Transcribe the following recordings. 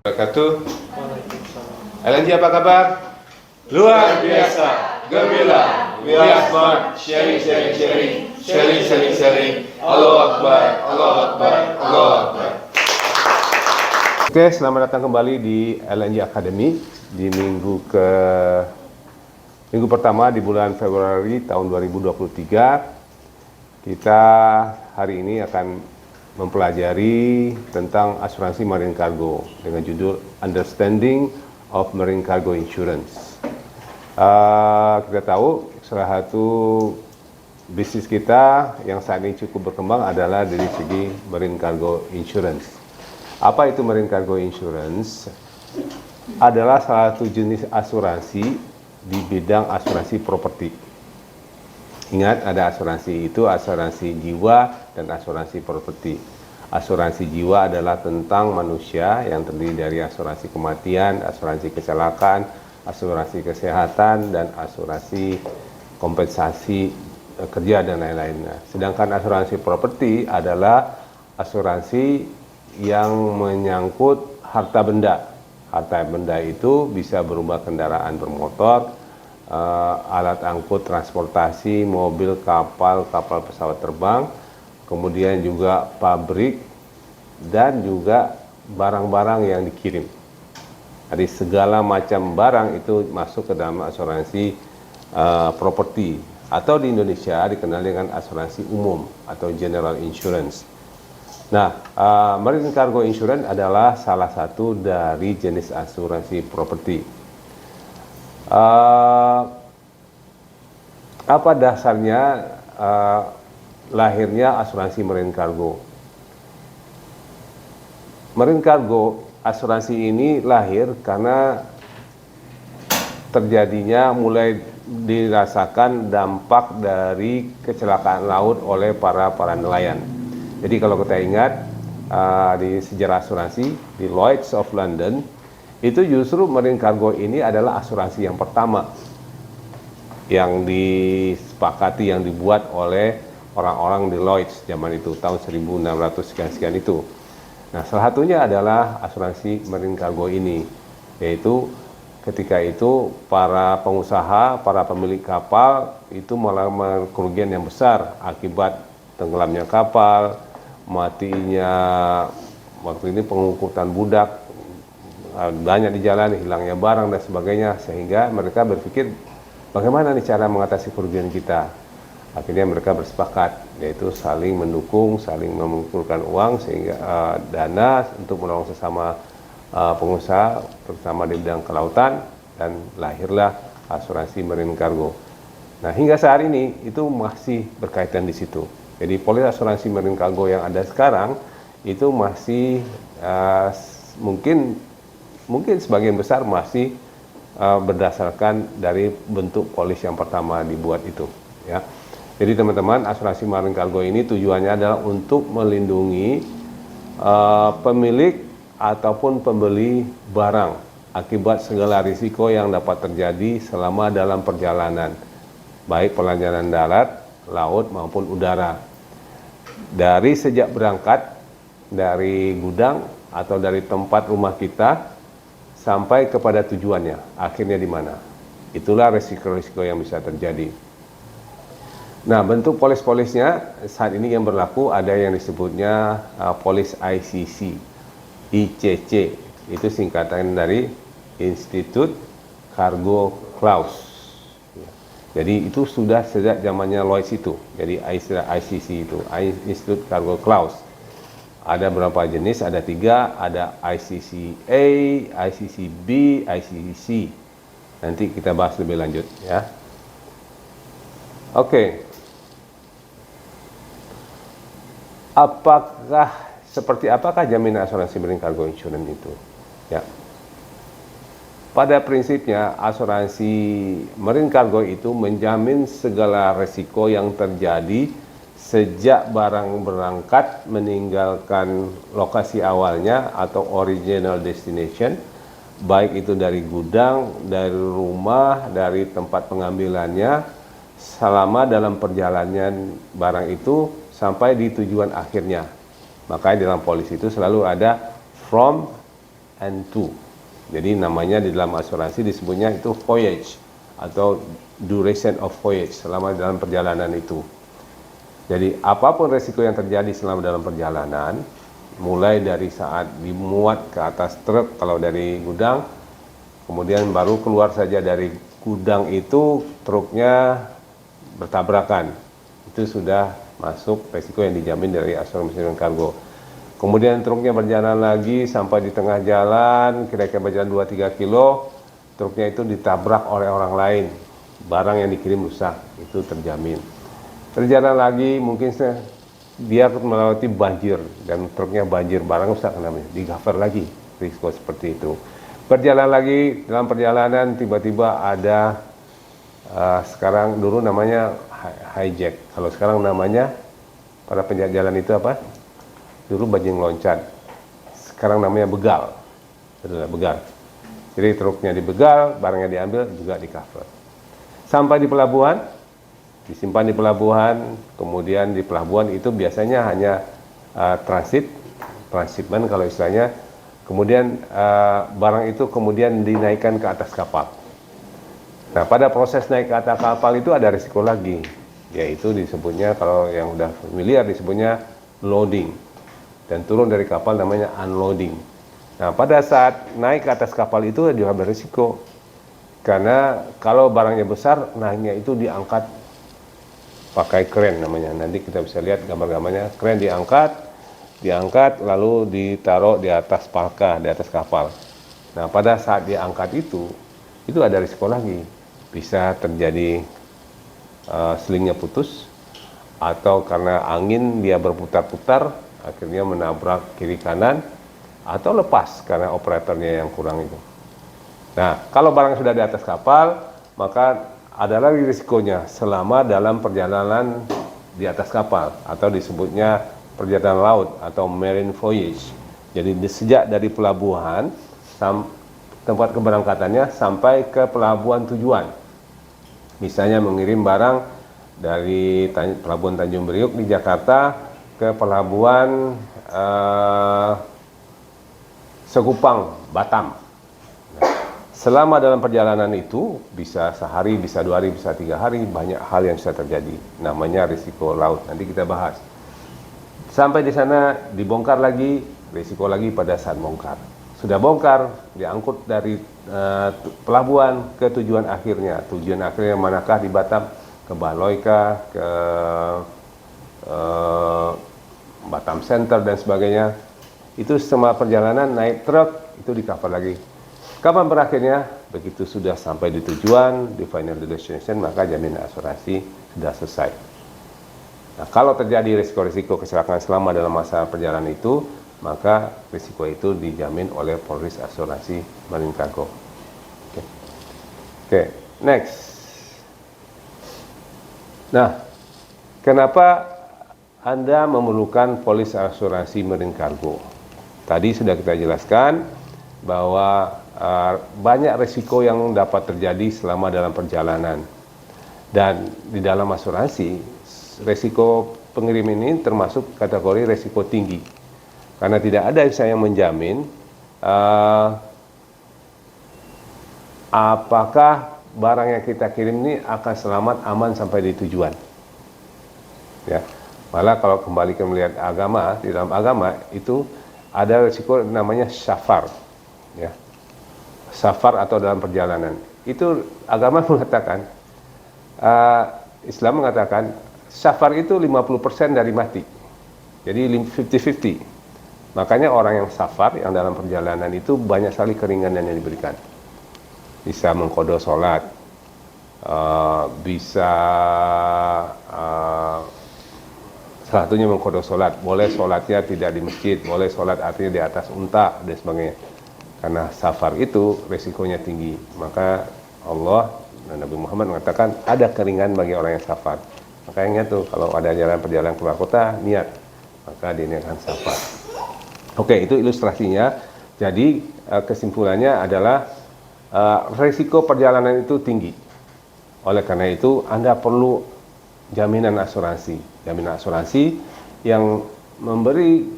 Wabarakatuh. LNG apa kabar? Luar biasa, gembira, we are smart, sharing. Allahu Akbar. Oke, selamat datang kembali di LNG Academy di minggu pertama di bulan Februari tahun 2023. Kita hari ini akan mempelajari tentang asuransi marine cargo dengan judul Understanding of Marine Cargo Insurance. Kita tahu salah satu bisnis kita yang saat ini cukup berkembang adalah dari segi marine cargo insurance. Apa itu marine cargo insurance? Adalah salah satu jenis asuransi di bidang asuransi properti. Ingat, ada asuransi itu asuransi jiwa dan asuransi properti. Asuransi jiwa adalah tentang manusia yang terdiri dari asuransi kematian, asuransi kecelakaan, asuransi kesehatan, dan asuransi kompensasi kerja dan lain-lainnya. Sedangkan asuransi properti adalah asuransi yang menyangkut harta benda. Harta benda itu bisa berupa kendaraan bermotor, alat angkut transportasi, mobil, kapal pesawat terbang, kemudian juga pabrik, dan juga barang-barang yang dikirim. Jadi segala macam barang itu masuk ke dalam asuransi properti, atau di Indonesia dikenal dengan asuransi umum atau general insurance. Nah, marine cargo insurance adalah salah satu dari jenis asuransi properti. Apa dasarnya lahirnya asuransi marine cargo? Marine cargo asuransi ini lahir karena terjadinya mulai dirasakan dampak dari kecelakaan laut oleh para nelayan. Jadi kalau kita ingat di sejarah asuransi di Lloyd's of London, itu justru marine cargo ini adalah asuransi yang pertama yang disepakati, yang dibuat oleh orang-orang di Lloyd's zaman itu, tahun 1600 sekian itu. Nah, salah satunya adalah asuransi marine cargo ini, yaitu ketika itu para pengusaha, para pemilik kapal itu mengalami kerugian yang besar akibat tenggelamnya kapal, matinya waktu ini pengangkutan budak, banyak di jalan, hilangnya barang dan sebagainya, sehingga mereka berpikir bagaimana nih cara mengatasi kerugian kita. Akhirnya mereka bersepakat, yaitu saling mendukung, saling mengumpulkan uang sehingga dana untuk menolong sesama pengusaha, terutama di bidang kelautan, dan lahirlah asuransi marine cargo. Nah, hingga saat ini itu masih berkaitan di situ. Jadi polis asuransi marine cargo yang ada sekarang itu masih mungkin sebagian besar masih berdasarkan dari bentuk polis yang pertama dibuat itu, ya. Jadi teman-teman, asuransi marine cargo ini tujuannya adalah untuk melindungi pemilik ataupun pembeli barang akibat segala risiko yang dapat terjadi selama dalam perjalanan, baik perjalanan darat, laut maupun udara. Dari sejak berangkat dari gudang atau dari tempat rumah kita sampai kepada tujuannya, akhirnya di mana. Itulah risiko-risiko yang bisa terjadi. Nah, bentuk polis-polisnya saat ini yang berlaku ada yang disebutnya polis ICC, ICC, itu singkatan dari Institute Cargo Clause. Jadi itu sudah sejak zamannya Lloyd's itu, jadi istilah ICC itu, Institute Cargo Clause. Ada berapa jenis? Ada 3, ada ICC-A, ICC-B, ICC-C. Nanti kita bahas lebih lanjut, ya. Oke. Seperti apakah jaminan asuransi marine cargo insurance itu? Ya. Pada prinsipnya, asuransi marine cargo itu menjamin segala risiko yang terjadi sejak barang berangkat meninggalkan lokasi awalnya atau original destination, baik itu dari gudang, dari rumah, dari tempat pengambilannya, selama dalam perjalanan barang itu sampai di tujuan akhirnya. Makanya dalam polis itu selalu ada from and to. Jadi namanya di dalam asuransi disebutnya itu voyage atau duration of voyage, selama dalam perjalanan itu. Jadi apapun resiko yang terjadi selama dalam perjalanan, mulai dari saat dimuat ke atas truk kalau dari gudang, kemudian baru keluar saja dari gudang itu truknya bertabrakan, itu sudah masuk resiko yang dijamin dari asuransi kargo. Kemudian truknya berjalan lagi sampai di tengah jalan, kira-kira berjalan 2-3 kilo, truknya itu ditabrak oleh orang lain, barang yang dikirim rusak, itu terjamin. Berjalan lagi, mungkin dia melewati banjir dan truknya banjir, barang rusak namanya, di-cover lagi risiko seperti itu. Berjalan lagi, dalam perjalanan tiba-tiba ada sekarang dulu namanya hijack, kalau sekarang namanya para penjaga jalan itu apa? Dulu bajing loncat, sekarang namanya begal. Begal. Jadi truknya dibegal, barangnya diambil, juga di-cover. Sampai di pelabuhan, disimpan di pelabuhan, kemudian di pelabuhan itu biasanya hanya transshipment kalau istilahnya, kemudian barang itu kemudian dinaikkan ke atas kapal. Nah, pada proses naik ke atas kapal itu ada risiko lagi, yaitu disebutnya, kalau yang udah familiar disebutnya loading, dan turun dari kapal namanya unloading. Nah, pada saat naik ke atas kapal itu juga berisiko, karena kalau barangnya besar, naiknya itu diangkat pakai kren namanya. Nanti kita bisa lihat gambar-gambarnya, kren diangkat lalu ditaruh di atas palka, di atas kapal. Nah, pada saat diangkat itu ada risiko lagi, bisa terjadi selingnya putus, atau karena angin dia berputar-putar akhirnya menabrak kiri kanan, atau lepas karena operatornya yang kurang itu. Nah, kalau barang sudah di atas kapal, maka ada lagi risikonya selama dalam perjalanan di atas kapal, atau disebutnya perjalanan laut atau marine voyage. Jadi sejak dari pelabuhan tempat keberangkatannya sampai ke pelabuhan tujuan. Misalnya mengirim barang dari pelabuhan Tanjung Priok di Jakarta ke pelabuhan Sekupang, Batam. Selama dalam perjalanan itu, bisa sehari, bisa 2 hari, bisa 3 hari, banyak hal yang bisa terjadi. Namanya risiko laut, nanti kita bahas. Sampai di sana dibongkar lagi, risiko lagi pada saat bongkar. Sudah bongkar, diangkut dari pelabuhan ke tujuan akhirnya. Tujuan akhirnya manakah di Batam? Ke Baloika, ke Batam Center dan sebagainya. Itu semua perjalanan naik truk, itu di-cover lagi. Kapan berakhirnya? Begitu sudah sampai di tujuan, di final destination, maka jaminan asuransi sudah selesai. Nah, kalau terjadi risiko-risiko kecelakaan selama dalam masa perjalanan itu, maka risiko itu dijamin oleh polis asuransi marine cargo. Oke, next. Nah, kenapa Anda memerlukan polis asuransi marine cargo? Tadi sudah kita jelaskan bahwa banyak risiko yang dapat terjadi selama dalam perjalanan, dan di dalam asuransi risiko pengirim ini termasuk kategori risiko tinggi, karena tidak ada yang menjamin apakah barang yang kita kirim ini akan selamat aman sampai di tujuan. Ya, malah kalau kembali ke melihat agama, di dalam agama itu ada risiko namanya syafar, ya. Safar atau dalam perjalanan. Itu agama mengatakan, Islam mengatakan safar itu 50% dari mati. Jadi 50-50. Makanya orang yang safar, yang dalam perjalanan itu banyak sekali keringanan yang diberikan. Bisa mengqadha sholat, bisa salah satunya mengqadha sholat. Boleh sholatnya tidak di masjid, boleh sholat artinya di atas unta dan sebagainya. Karena safar itu resikonya tinggi, maka Allah dan Nabi Muhammad mengatakan ada keringan bagi orang yang safar. Makanya tuh kalau ada perjalanan keluar kota, niat, maka diniatkan safar. Oke, itu ilustrasinya. Jadi kesimpulannya adalah resiko perjalanan itu tinggi. Oleh karena itu Anda perlu jaminan asuransi. Jaminan asuransi yang memberi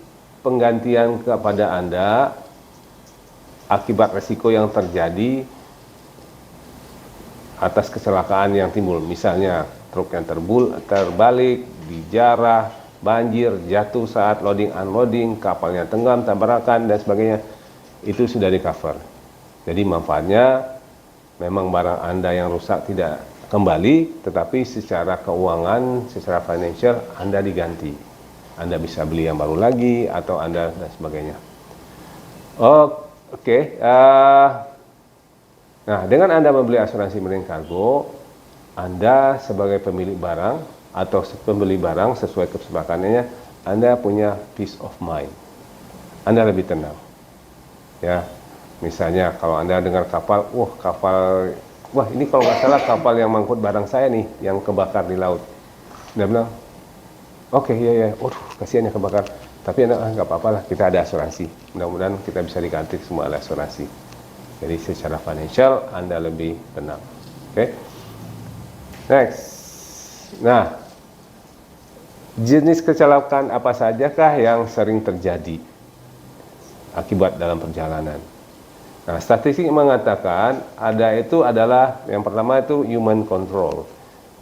penggantian kepada Anda akibat resiko yang terjadi atas kecelakaan yang timbul. Misalnya truk yang terbalik, dijarah, banjir, jatuh saat loading unloading, kapalnya tenggelam, tabrakan dan sebagainya. Itu sudah di cover. Jadi manfaatnya memang barang Anda yang rusak tidak kembali, tetapi secara keuangan, secara financial Anda diganti. Anda bisa beli yang baru lagi atau Anda dan sebagainya. Oke. Nah, dengan Anda membeli asuransi marine cargo, Anda sebagai pemilik barang atau pembeli barang sesuai kesepakatannya, Anda punya peace of mind. Anda lebih tenang. Ya, misalnya kalau Anda dengar kapal, wah ini kalau nggak salah kapal yang mangkut barang saya nih, yang kebakar di laut. Anda bilang, oke, ya, kasihan yang kebakar. Tapi nggak apa-apa lah, kita ada asuransi. Mudah-mudahan kita bisa diganti semua oleh asuransi. Jadi secara financial Anda lebih tenang. Oke. Next. Nah, jenis kecelakaan apa sajakah yang sering terjadi akibat dalam perjalanan? Nah, statistik mengatakan adalah yang pertama itu human control.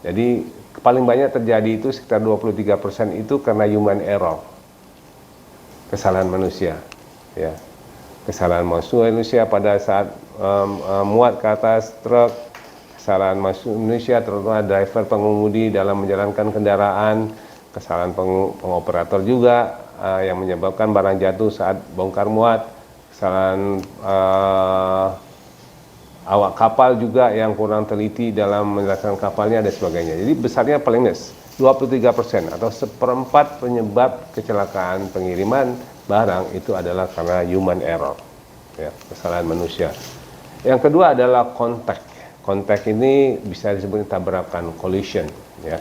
Jadi paling banyak terjadi itu sekitar 23% itu karena human error. Kesalahan manusia, ya. Kesalahan manusia pada saat muat ke atas truk, kesalahan manusia terutama driver pengemudi dalam menjalankan kendaraan, kesalahan pengoperator juga yang menyebabkan barang jatuh saat bongkar muat, kesalahan awak kapal juga yang kurang teliti dalam menjalankan kapalnya dan sebagainya. Jadi besarnya paling 23% atau 1/4 penyebab kecelakaan pengiriman barang itu adalah karena human error, ya, kesalahan manusia. Yang kedua adalah kontak. Kontak ini bisa disebut tabrakan, collision, ya.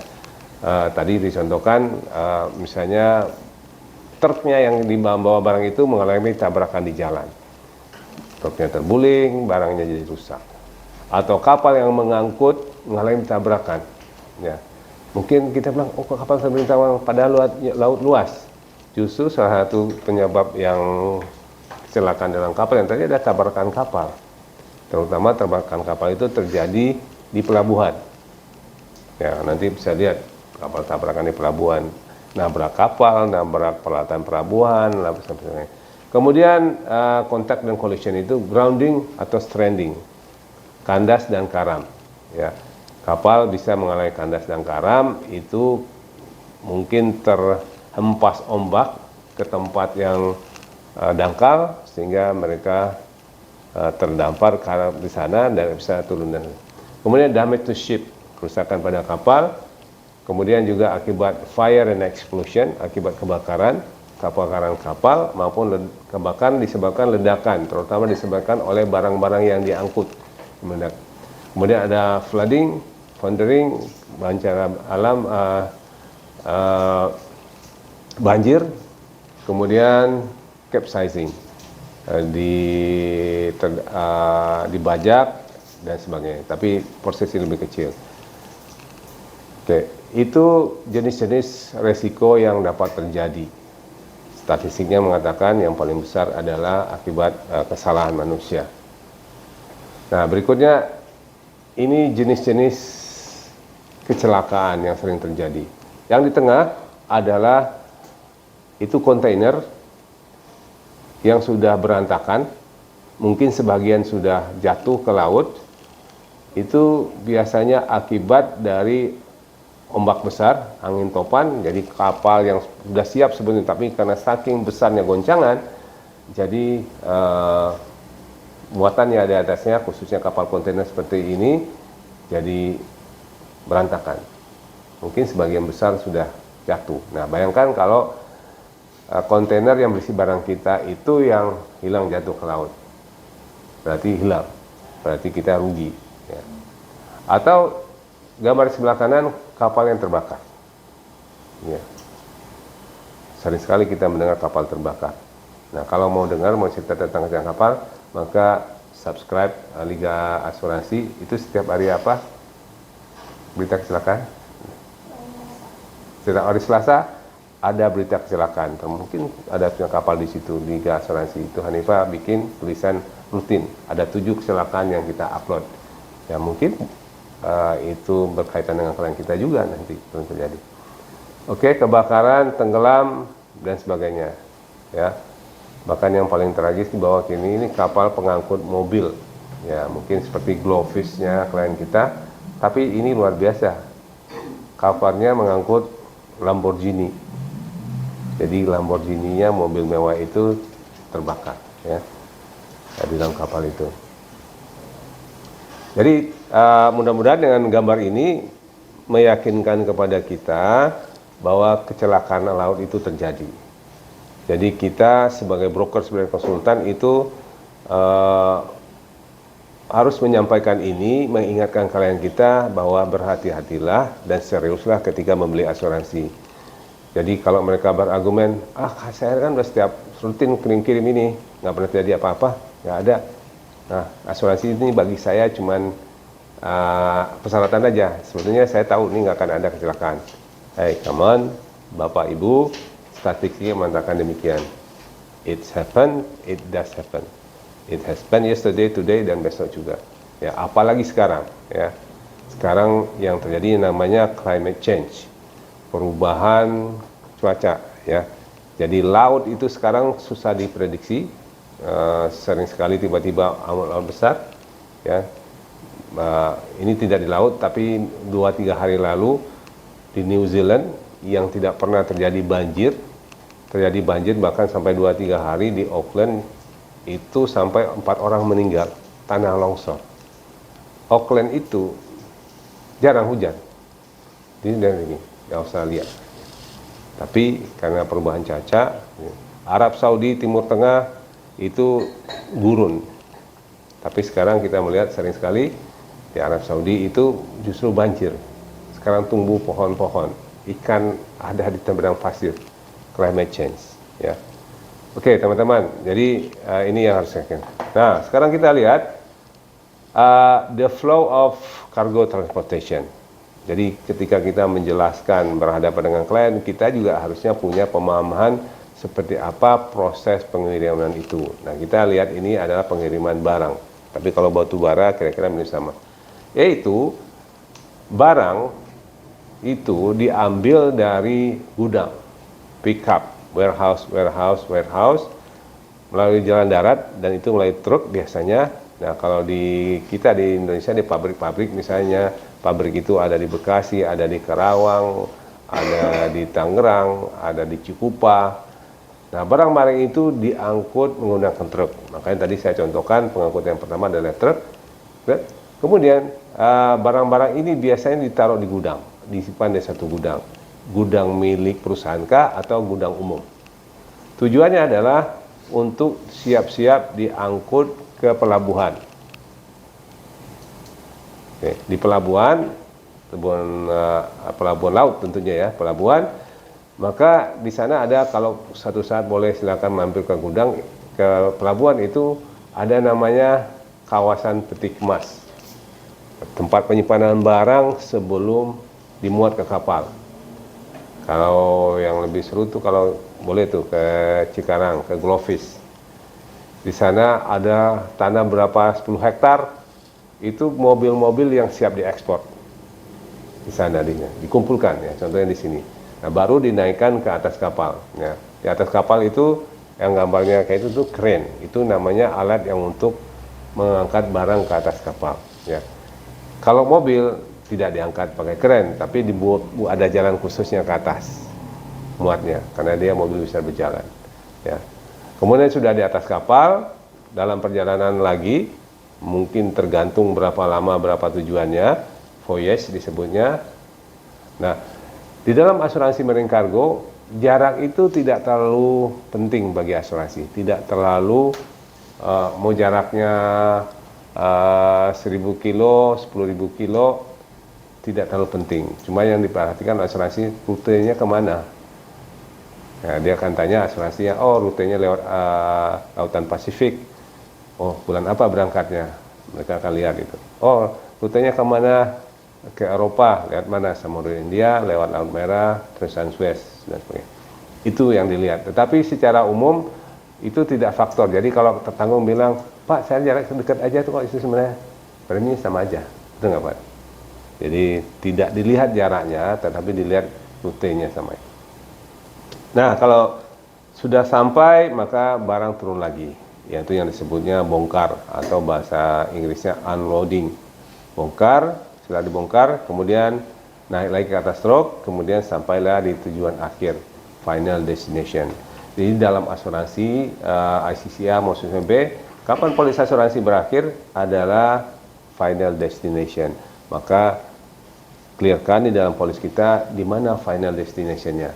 Tadi dicontohkan misalnya truknya yang dibawa barang itu mengalami tabrakan di jalan. Truknya terguling, barangnya jadi rusak. Atau kapal yang mengangkut mengalami tabrakan, ya. Mungkin kita bilang, kapal terbang pada laut luas. Justru salah satu penyebab yang kecelakaan dalam kapal yang tadi ada tabrakan kapal. Terutama tabrakan kapal itu terjadi di pelabuhan. Ya, nanti bisa lihat kapal tabrakan di pelabuhan, nabrak kapal, nabrak peralatan pelabuhan, sampai. Kemudian kontak dan collision itu grounding atau stranding, kandas dan karam. Ya. Kapal bisa mengalami kandas dan karam, itu mungkin terhempas ombak ke tempat yang dangkal sehingga mereka terdampar di sana dan bisa turun. Kemudian damage to ship, kerusakan pada kapal. Kemudian juga akibat fire and explosion, akibat kebakaran kapal maupun kebakaran disebabkan ledakan, terutama disebabkan oleh barang-barang yang diangkut. Kemudian ada flooding, foundering, bencana alam, banjir, kemudian capsizing, dibajak dan sebagainya. Tapi prosesnya lebih kecil. Oke, itu jenis-jenis resiko yang dapat terjadi. Statistiknya mengatakan yang paling besar adalah akibat kesalahan manusia. Nah, berikutnya ini jenis-jenis kecelakaan yang sering terjadi. Yang di tengah adalah itu kontainer yang sudah berantakan, mungkin sebagian sudah jatuh ke laut. Itu biasanya akibat dari ombak besar, angin topan. Jadi kapal yang sudah siap sebenarnya, tapi karena saking besarnya goncangan, jadi muatannya di atasnya, khususnya kapal kontainer seperti ini, jadi berantakan. Mungkin sebagian besar sudah jatuh. Nah, bayangkan kalau kontainer yang berisi barang kita itu yang hilang jatuh ke laut. Berarti hilang. Berarti kita rugi. Ya. Atau gambar sebelah kanan, kapal yang terbakar. Ya. Sering sekali kita mendengar kapal terbakar. Nah, kalau mau cerita tentang kecelakaan kapal, maka subscribe Liga Asuransi. Itu setiap hari apa? Berita kecelakaan. Setiap hari Selasa ada berita kecelakaan, mungkin ada punya kapal di situ di asuransi itu, Hanifah bikin tulisan rutin, ada 7 kecelakaan yang kita upload. Ya mungkin itu berkaitan dengan klien kita juga nanti belum terjadi. Oke, kebakaran, tenggelam dan sebagainya. Ya, bahkan yang paling tragis di bawah ini kapal pengangkut mobil. Ya, mungkin seperti Glowfish-nya klien kita, tapi ini luar biasa. Kapalnya mengangkut Lamborghini. Jadi Lamborghini-nya, mobil mewah itu terbakar, ya, di dalam kapal itu. Jadi mudah-mudahan dengan gambar ini meyakinkan kepada kita bahwa kecelakaan laut itu terjadi. Jadi kita sebagai broker, sebagai konsultan itu harus menyampaikan ini, mengingatkan klien kita bahwa berhati-hatilah dan seriuslah ketika membeli asuransi. Jadi kalau mereka berargumen, saya kan udah setiap rutin kirim ini, nggak pernah terjadi apa-apa, nggak ada. Nah, asuransi ini bagi saya cuman persyaratan aja. Sebetulnya saya tahu ini nggak akan ada kecelakaan. Hey, come on, Bapak Ibu, statistiknya mengatakan demikian. It's happened, it does happen. It has happened yesterday, today, dan besok juga. Ya, apalagi sekarang. Ya, sekarang yang terjadi namanya climate change, perubahan cuaca. Ya, jadi laut itu sekarang susah diprediksi. Sering sekali tiba-tiba laut besar. Ya, ini tidak di laut, tapi 2-3 hari lalu di New Zealand yang tidak pernah terjadi banjir bahkan sampai 2-3 hari di Auckland itu sampai 4 orang meninggal, tanah longsor. Auckland itu jarang hujan di Australia, tapi karena perubahan cuaca. Arab Saudi, Timur Tengah itu gurun, tapi sekarang kita melihat sering sekali di Arab Saudi itu justru banjir. Sekarang tumbuh pohon-pohon, ikan ada di padang pasir. Climate change, ya. Oke, teman-teman, jadi ini yang harus saya. Nah, sekarang kita lihat the flow of cargo transportation. Jadi ketika kita menjelaskan berhadapan dengan klien, kita juga harusnya punya pemahaman seperti apa proses pengiriman itu. Nah, kita lihat ini adalah pengiriman barang. Tapi kalau batu bara kira-kira mirip sama. Yaitu barang itu diambil dari gudang, pick up, warehouse, melalui jalan darat, dan itu melalui truk biasanya. Nah, kalau kita di Indonesia di pabrik-pabrik, misalnya pabrik itu ada di Bekasi, ada di Karawang, ada di Tangerang, ada di Cikupa. Nah, barang-barang itu diangkut menggunakan truk. Makanya tadi saya contohkan pengangkut yang pertama adalah truk. Kemudian barang-barang ini biasanya ditaruh di gudang, disimpan di satu gudang milik perusahaan kah atau gudang umum. Tujuannya adalah untuk siap-siap diangkut ke pelabuhan. Oke, di pelabuhan laut tentunya ya, pelabuhan. Maka di sana ada, kalau satu saat boleh silakan mampir ke gudang, ke pelabuhan itu ada namanya kawasan peti kemas. Tempat penyimpanan barang sebelum dimuat ke kapal. Kalau yang lebih seru tuh kalau boleh tuh ke Cikarang, ke Glowfish. Di sana ada tanah berapa 10 hektar, itu mobil-mobil yang siap diekspor. Di sana dikumpulkan ya, contohnya di sini. Nah, baru dinaikkan ke atas kapal. Ya, di atas kapal itu yang gambarnya kayak itu tuh crane. Itu namanya alat yang untuk mengangkat barang ke atas kapal. Ya. Kalau mobil tidak diangkat pakai kren, tapi dibuat ada jalan khususnya ke atas muatnya, karena dia mobil bisa berjalan. Ya. Kemudian sudah di atas kapal, dalam perjalanan lagi, mungkin tergantung berapa lama, berapa tujuannya, voyage disebutnya. Nah, di dalam asuransi marine cargo, jarak itu tidak terlalu penting bagi asuransi, tidak terlalu mau jaraknya 1.000 kilo, 10.000 kilo, tidak terlalu penting. Cuma yang diperhatikan asuransi rutenya kemana. Nah, dia akan tanya asuransinya, rutenya lewat Lautan Pasifik. Bulan apa berangkatnya? Mereka akan lihat itu. Rutenya kemana? Ke Eropa, lewat mana? Samudra India, lewat Laut Merah, terusan Suez, dan sebagainya. Itu yang dilihat. Tetapi secara umum itu tidak faktor. Jadi kalau tertanggung bilang, Pak, saya jarak dekat aja tuh kok, itu sebenarnya preminya sama aja. Betul nggak, Pak? Jadi tidak dilihat jaraknya, tetapi dilihat rutenya sama. Nah, kalau sudah sampai, maka barang turun lagi, yaitu yang disebutnya bongkar, atau bahasa Inggrisnya unloading. Bongkar, setelah dibongkar, kemudian naik lagi ke atas truk, kemudian sampailah di tujuan akhir, final destination. Jadi dalam asuransi ICCA maupun B, kapan polis asuransi berakhir adalah final destination. Maka clearkan di dalam polis kita di mana final destinationnya.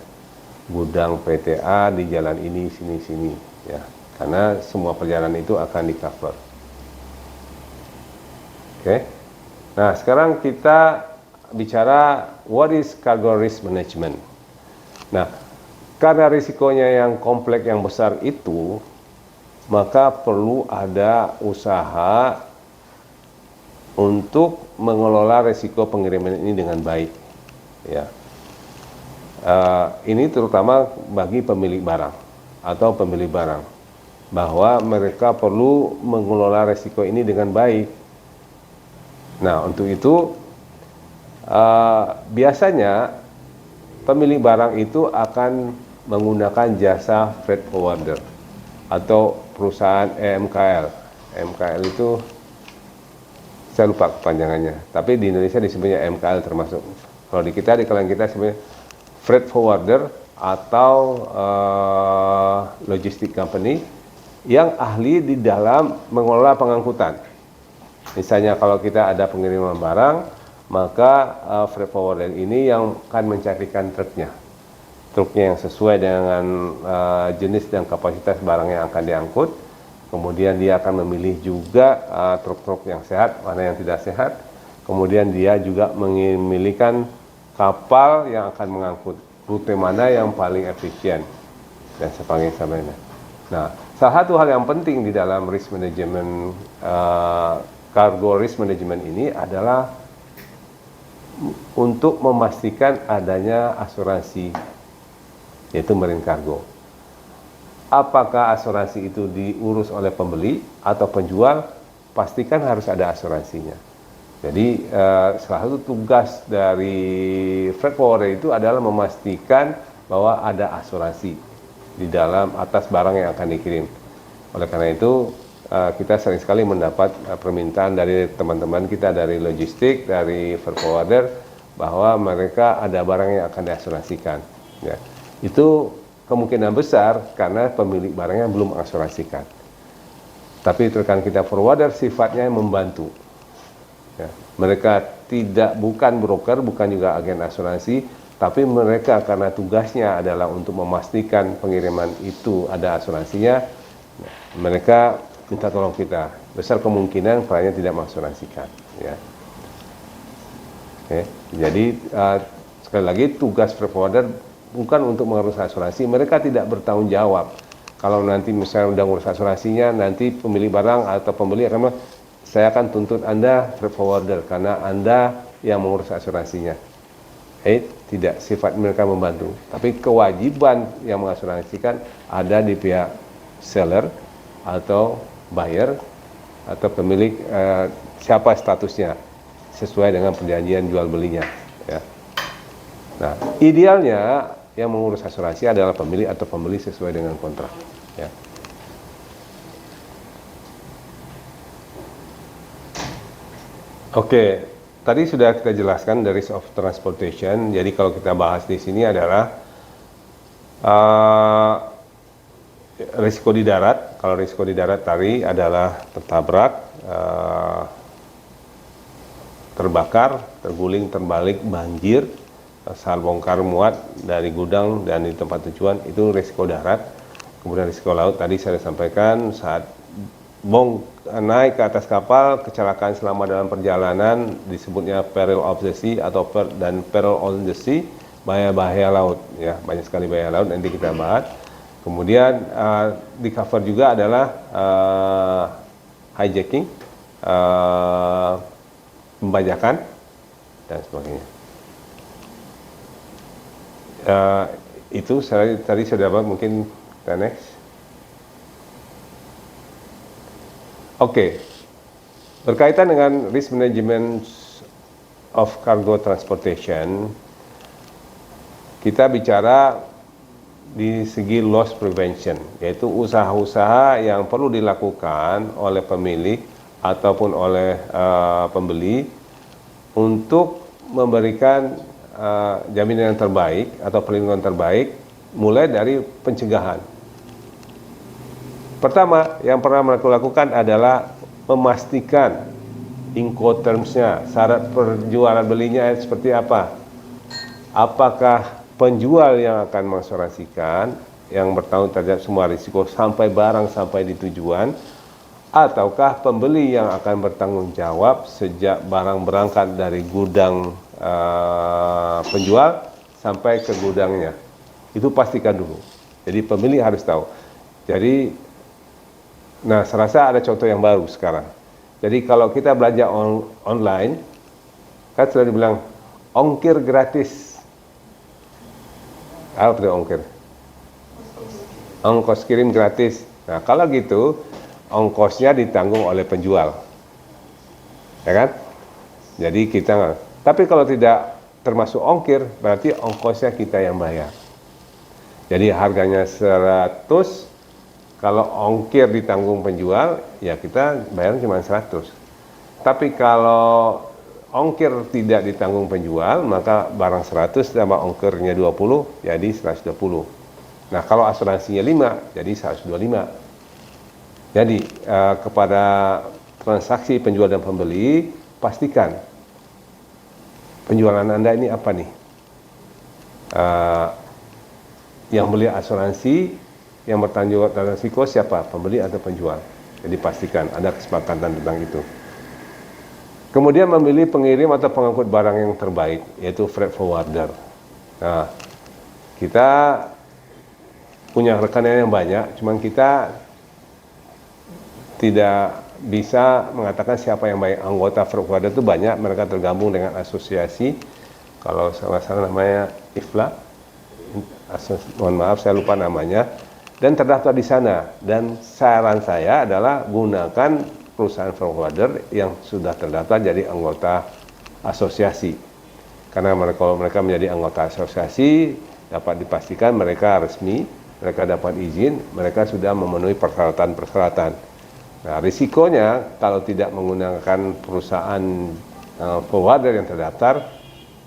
Gudang PTA di jalan ini, sini, ya. Karena semua perjalanan itu akan di cover. Oke. Nah, sekarang kita bicara what is cargo risk management. Nah, karena risikonya yang kompleks, yang besar itu, maka perlu ada usaha untuk mengelola risiko pengiriman ini dengan baik. Ya. Ini terutama bagi pemilik barang atau pembeli barang, bahwa mereka perlu mengelola risiko ini dengan baik. Nah, untuk itu biasanya pemilik barang itu akan menggunakan jasa freight forwarder atau perusahaan EMKL. EMKL itu saya lupa kepanjangannya, tapi di Indonesia disebutnya EMKL termasuk. Kalau di kita, di kalangan kita sebenarnya freight forwarder atau logistik company yang ahli di dalam mengelola pengangkutan. Misalnya kalau kita ada pengiriman barang, maka freight forwarder ini yang akan mencarikan truknya yang sesuai dengan jenis dan kapasitas barang yang akan diangkut. Kemudian dia akan memilih juga truk-truk yang sehat, mana yang tidak sehat. Kemudian dia juga memilihkan kapal yang akan mengangkut, rute mana yang paling efisien, dan sebagainya. Nah, salah satu hal yang penting di dalam risk management, cargo risk management ini adalah untuk memastikan adanya asuransi, yaitu marine cargo. Apakah asuransi itu diurus oleh pembeli atau penjual, pastikan harus ada asuransinya. Jadi salah satu tugas dari freight forwarder itu adalah memastikan bahwa ada asuransi di dalam atas barang yang akan dikirim. Oleh karena itu kita sering sekali mendapat permintaan dari teman-teman kita dari logistik, dari freight forwarder, bahwa mereka ada barang yang akan diasuransikan. Ya. Itu kemungkinan besar karena pemilik barangnya belum mengasuransikan. Tapi rekan kita forwarder sifatnya membantu. Ya. Mereka bukan broker, bukan juga agen asuransi, tapi mereka karena tugasnya adalah untuk memastikan pengiriman itu ada asuransinya, mereka minta tolong kita. Besar kemungkinan kliennya tidak mengasuransikan. Ya. Oke. Jadi sekali lagi tugas freight forwarder bukan untuk mengurus asuransi, mereka tidak bertanggung jawab. Kalau nanti misalnya udah ngurus asuransinya, nanti pemilik barang atau pembeli akan bilang, saya akan tuntut Anda freight forwarder karena Anda yang mengurus asuransinya. Tidak, sifat mereka membantu. Tapi kewajiban yang mengasuransikan ada di pihak seller atau buyer atau pemilik, siapa statusnya sesuai dengan perjanjian jual belinya. Ya. Nah, idealnya yang mengurus asuransi adalah pemilik atau pembeli sesuai dengan kontrak. Ya. Oke, tadi sudah kita jelaskan dari risk of transportation. Jadi kalau kita bahas di sini adalah risiko di darat. Kalau risiko di darat tadi adalah tertabrak, terbakar, terguling, terbalik, banjir, saat bongkar muat dari gudang dan di tempat tujuan, itu risiko darat. Kemudian risiko laut tadi saya sampaikan, saat naik ke atas kapal, kecelakaan selama dalam perjalanan disebutnya peril of the sea atau peril on the sea, bahaya-bahaya laut, ya, banyak sekali bahaya laut, nanti kita bahas. Kemudian di cover juga adalah hijacking, pembajakan dan sebagainya. Itu saya tadi sudah dapat, mungkin kita next. Oke. Berkaitan dengan risk management of cargo transportation, kita bicara di segi loss prevention, yaitu usaha-usaha yang perlu dilakukan oleh pemilik ataupun oleh pembeli untuk memberikan jaminan yang terbaik atau perlindungan terbaik, mulai dari pencegahan. Pertama, yang pernah mereka lakukan adalah memastikan Incoterms-nya, syarat perjualan belinya seperti apa. Apakah penjual yang akan mengasuransikan, yang bertanggung terhadap semua risiko sampai barang sampai di tujuan, ataukah pembeli yang akan bertanggung jawab sejak barang berangkat dari gudang penjual sampai ke gudangnya. Itu pastikan dulu. Jadi pembeli harus tahu. Jadi, nah, saya rasa ada contoh yang baru sekarang. Jadi kalau kita belanja online, kan sudah dibilang ongkir gratis. Apa itu ongkir? Ongkos kirim gratis. Nah, kalau gitu, ongkosnya ditanggung oleh penjual. Ya kan? Jadi kita, tapi kalau tidak termasuk ongkir, berarti ongkosnya kita yang bayar. Jadi harganya 100, kalau ongkir ditanggung penjual, ya kita bayar cuma 100. Tapi kalau ongkir tidak ditanggung penjual, maka barang 100 tambah ongkirnya 20, jadi 120. Nah, kalau asuransinya 5, jadi 125. Jadi, kepada transaksi penjual dan pembeli, pastikan penjualan Anda ini apa nih? Yang beli asuransi, yang bertanggung jawab atas risiko siapa? Pembeli atau penjual? Jadi pastikan ada kesepakatan tentang itu. Kemudian memilih pengirim atau pengangkut barang yang terbaik, yaitu freight forwarder. Nah, kita punya rekannya yang banyak, cuman kita tidak bisa mengatakan siapa yang baik. Anggota freight forwarder itu banyak, mereka tergabung dengan asosiasi. Kalau salah namanya IFLA, mohon maaf saya lupa namanya, dan terdaftar di sana. Dan saran saya adalah gunakan perusahaan forwarder yang sudah terdaftar jadi anggota asosiasi. Karena kalau mereka menjadi anggota asosiasi, dapat dipastikan mereka resmi, mereka dapat izin, mereka sudah memenuhi persyaratan-persyaratan. Nah, risikonya kalau tidak menggunakan perusahaan forwarder yang terdaftar,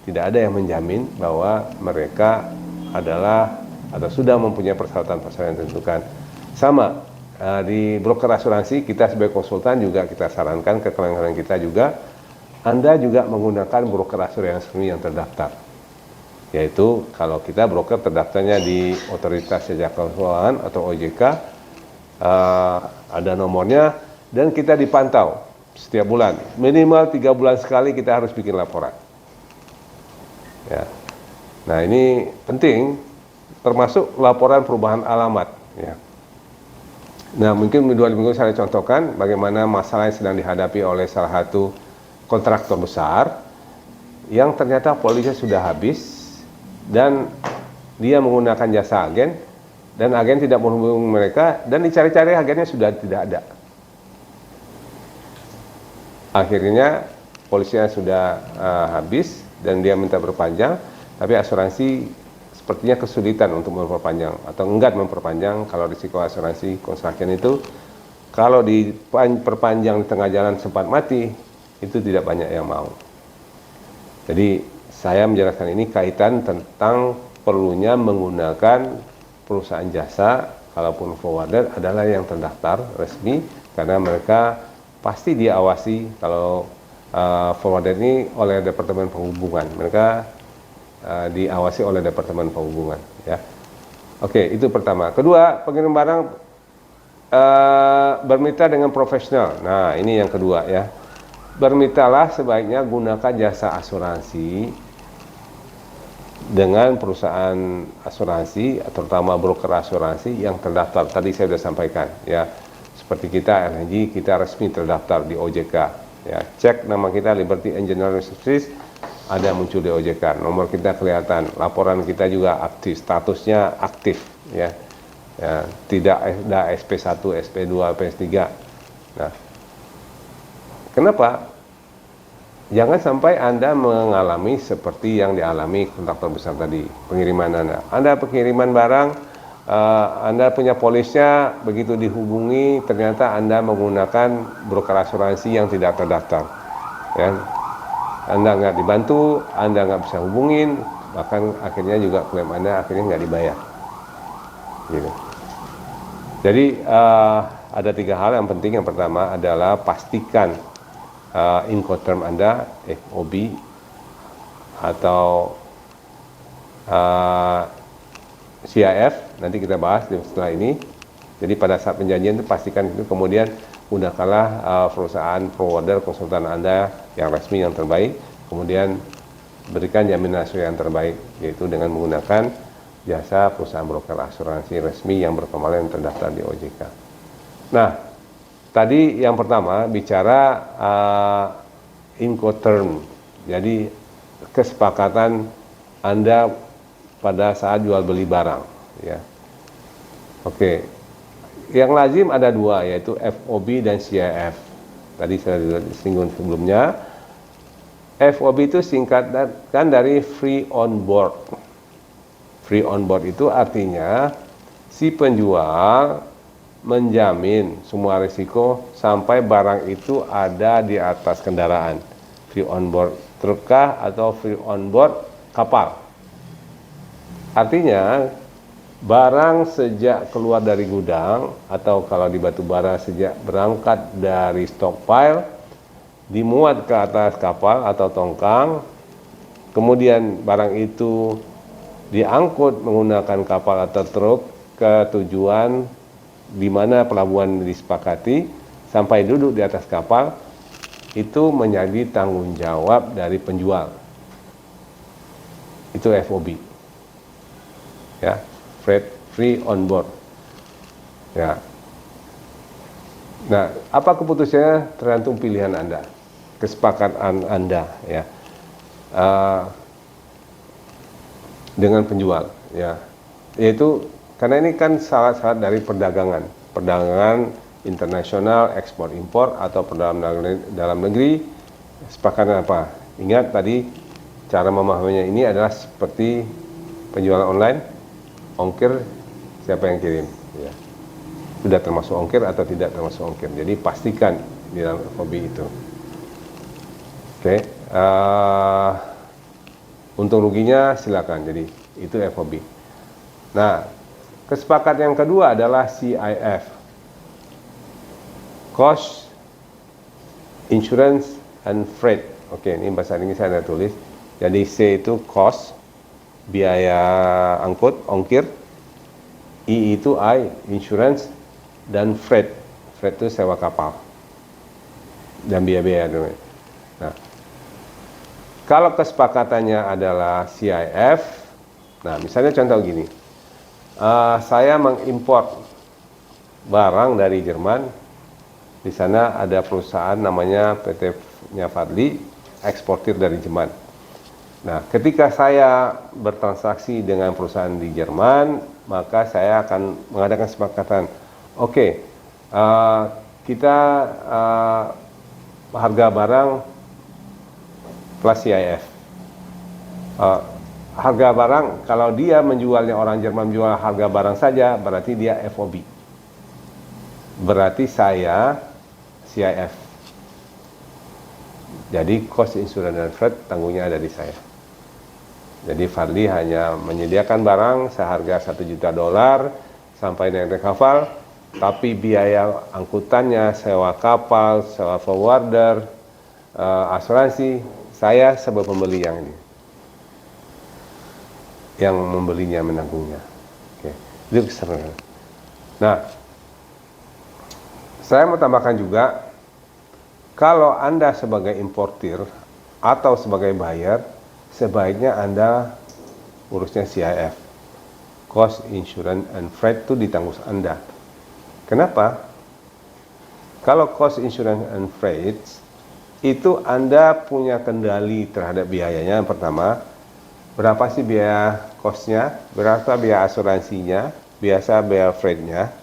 tidak ada yang menjamin bahwa mereka adalah atau sudah mempunyai persyaratan-persyaratan yang ditentukan. Sama, di broker asuransi, kita sebagai konsultan juga kita sarankan ke klien-klien kita juga, Anda juga menggunakan broker asuransi yang terdaftar. Yaitu, kalau kita broker terdaftarnya di Otoritas Jasa Keuangan atau OJK, ada nomornya, dan kita dipantau setiap bulan. Minimal 3 bulan sekali kita harus bikin laporan. Ya. Nah, ini penting, termasuk laporan perubahan alamat. Ya. Nah, mungkin 2 minggu saya contohkan bagaimana masalah yang sedang dihadapi oleh salah satu kontraktor besar yang ternyata polisnya sudah habis dan dia menggunakan jasa agen dan agen tidak menghubungi mereka dan dicari-cari agennya sudah tidak ada. Akhirnya polisnya sudah habis dan dia minta perpanjang, tapi asuransi sepertinya kesulitan untuk memperpanjang atau enggan memperpanjang. Kalau risiko asuransi construction itu kalau diperpanjang di tengah jalan sempat mati, itu tidak banyak yang mau. Jadi saya menjelaskan ini kaitan tentang perlunya menggunakan perusahaan jasa, kalaupun forwarder adalah yang terdaftar resmi, karena mereka pasti diawasi. Kalau forwarder ini oleh Departemen Perhubungan, mereka diawasi oleh Departemen Perhubungan, ya. Oke, itu pertama. Kedua, pengirim barang bermitra dengan profesional. Nah, ini yang kedua, ya. Bermitralah sebaiknya gunakan jasa asuransi dengan perusahaan asuransi, terutama broker asuransi yang terdaftar. Tadi saya sudah sampaikan, ya. Seperti kita LNG, kita resmi terdaftar di OJK, ya. Cek nama kita Liberty Engineering Services, ada muncul di OJK, nomor kita kelihatan, laporan kita juga aktif, statusnya aktif, ya, tidak ada SP1, SP2, SP3. Nah, kenapa? Jangan sampai Anda mengalami seperti yang dialami kontraktor besar tadi, pengiriman Anda pengiriman barang, Anda punya polisnya, begitu dihubungi ternyata Anda menggunakan broker asuransi yang tidak terdaftar, ya. Anda nggak dibantu, Anda nggak bisa hubungin, bahkan akhirnya juga klaim Anda akhirnya nggak dibayar, gitu. Jadi ada 3 hal yang penting. Yang pertama adalah pastikan Incoterm Anda, FOB atau CIF, nanti kita bahas setelah ini. Jadi pada saat penjanjian itu pastikan itu, kemudian gunakanlah perusahaan forwarder konsultan Anda yang resmi, yang terbaik, kemudian berikan jaminan asuransi yang terbaik, yaitu dengan menggunakan jasa perusahaan broker asuransi resmi yang berkemalan yang terdaftar di OJK. Nah, tadi yang pertama bicara Incoterm, jadi kesepakatan Anda pada saat jual beli barang, ya. Oke. Yang lazim ada 2, yaitu FOB dan CIF. Tadi saya singgung sebelumnya. FOB itu singkatan dari Free on Board. Free on Board itu artinya si penjual menjamin semua risiko sampai barang itu ada di atas kendaraan. Free on board truk atau free on board kapal. Artinya barang sejak keluar dari gudang atau kalau di batubara sejak berangkat dari stockpile, dimuat ke atas kapal atau tongkang, kemudian barang itu diangkut menggunakan kapal atau truk ke tujuan di mana pelabuhan disepakati, sampai duduk di atas kapal, itu menjadi tanggung jawab dari penjual. Itu FOB, ya. Free on board, ya. Nah, apa keputusannya tergantung pilihan Anda, kesepakatan Anda, ya, dengan penjual, ya. Yaitu karena ini kan syarat-syarat dari perdagangan internasional, ekspor impor atau dalam negeri. Kesepakatan apa? Ingat tadi cara memahaminya ini adalah seperti penjualan online. Ongkir siapa yang kirim, ya. Sudah termasuk ongkir atau tidak termasuk ongkir. Jadi pastikan di dalam FOB itu. Oke, untung ruginya silakan. Jadi itu FOB. Nah, kesepakatan yang kedua adalah CIF, Cost, Insurance and Freight. Oke, ini bahasa Inggris saya tulis. Jadi C itu cost, biaya angkut, ongkir. I itu I, insurance, dan freight. Freight itu sewa kapal dan biaya-biaya. Nah, kalau kesepakatannya adalah CIF, nah misalnya contoh gini, saya mengimpor barang dari Jerman. Di sana ada perusahaan namanya PT-nya Fadli, eksportir dari Jerman. Nah, ketika saya bertransaksi dengan perusahaan di Jerman, maka saya akan mengadakan kesepakatan. Oke, kita harga barang plus CIF. Harga barang, kalau dia menjualnya, orang Jerman menjual harga barang saja, berarti dia FOB. Berarti saya CIF. Jadi cost, insurance, dan freight tanggungnya ada di saya. Jadi Fadli hanya menyediakan barang seharga $1 juta sampai naik kapal, tapi biaya angkutannya, sewa kapal, sewa forwarder, asuransi, saya sebagai pembeli yang ini, yang membelinya menanggungnya. Oke, itu keseluruhan. Nah, saya mau tambahkan juga, kalau Anda sebagai importir atau sebagai buyer, sebaiknya Anda urusnya CIF, Cost, Insurance, and Freight, itu ditanggung Anda. Kenapa? Kalau Cost, Insurance, and Freight, itu Anda punya kendali terhadap biayanya. Yang pertama, berapa sih biaya cost-nya, berapa biaya asuransinya, biaya freight-nya.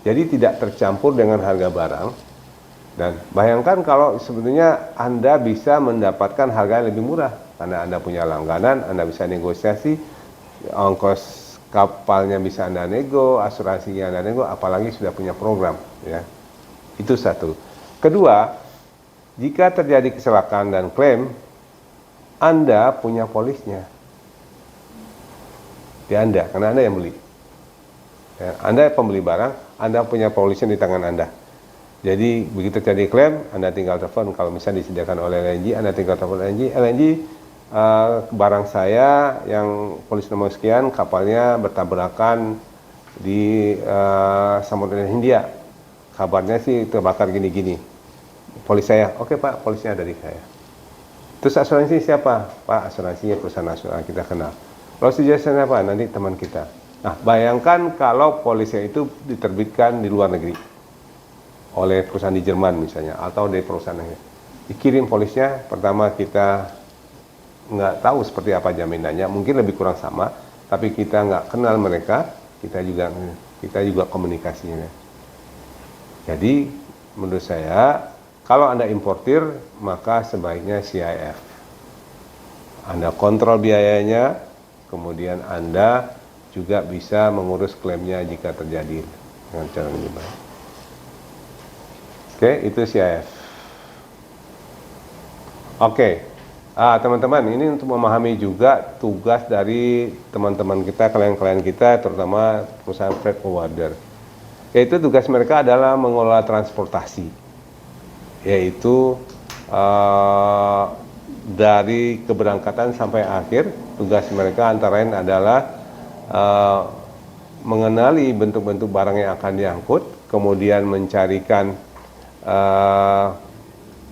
Jadi tidak tercampur dengan harga barang. Dan bayangkan kalau sebetulnya Anda bisa mendapatkan harga yang lebih murah karena Anda punya langganan, Anda bisa negosiasi, ongkos kapalnya bisa Anda nego, asuransinya Anda nego, apalagi sudah punya program, ya. Itu satu. Kedua, jika terjadi kecelakaan dan klaim, Anda punya polisnya di Anda, karena Anda yang beli. Ya, Anda pembeli barang, Anda punya polisnya di tangan Anda. Jadi begitu terjadi klaim, Anda tinggal telepon. Kalau misalnya disediakan oleh LNG, Anda tinggal telepon LNG, barang saya yang polis nomor sekian, kapalnya bertabrakan di Samudra Hindia. Kabarnya sih terbakar gini-gini. Polis saya, oke Pak, polisnya ada di saya. Terus asuransi siapa? Pak, asuransinya perusahaan asuransi kita kenal. Lalu sejasa apa? Nanti teman kita. Nah, bayangkan kalau polisnya itu diterbitkan di luar negeri oleh perusahaan di Jerman misalnya, atau dari perusahaan lain. Dikirim polisnya, pertama kita nggak tahu seperti apa jaminannya, mungkin lebih kurang sama, tapi kita nggak kenal mereka, kita juga komunikasinya. Jadi menurut saya, kalau Anda importir, maka sebaiknya CIF. Anda kontrol biayanya, kemudian Anda juga bisa mengurus klaimnya jika terjadi dengan cara lebih baik. Oke, itu CIF. Oke, teman-teman, ini untuk memahami juga tugas dari teman-teman kita, klien-klien kita, terutama perusahaan freight forwarder. Yaitu tugas mereka adalah mengelola transportasi, yaitu dari keberangkatan sampai akhir. Tugas mereka antara lain adalah mengenali bentuk-bentuk barang yang akan diangkut, kemudian mencarikan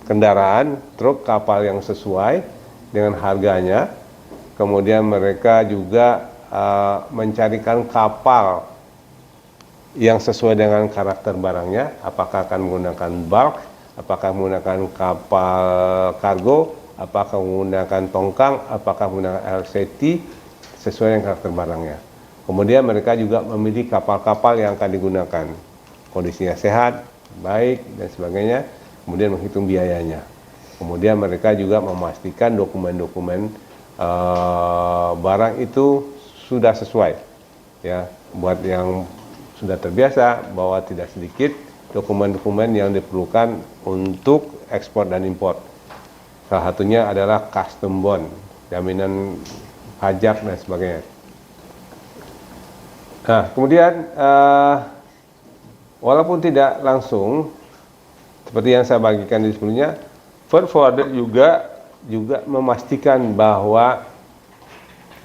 kendaraan, truk, kapal yang sesuai dengan harganya. Kemudian mereka juga mencarikan kapal yang sesuai dengan karakter barangnya, apakah akan menggunakan bulk, apakah menggunakan kapal kargo, apakah menggunakan tongkang, apakah menggunakan LCT, sesuai dengan karakter barangnya. Kemudian mereka juga memilih kapal-kapal yang akan digunakan, kondisinya sehat, baik, dan sebagainya. Kemudian menghitung biayanya. Kemudian mereka juga memastikan dokumen-dokumen barang itu sudah sesuai, ya. Buat yang sudah terbiasa bahwa tidak sedikit dokumen-dokumen yang diperlukan untuk ekspor dan impor. Salah satunya adalah custom bond, jaminan pajak dan sebagainya. Nah, kemudian walaupun tidak langsung seperti yang saya bagikan di sebelumnya, freight forwarder juga memastikan bahwa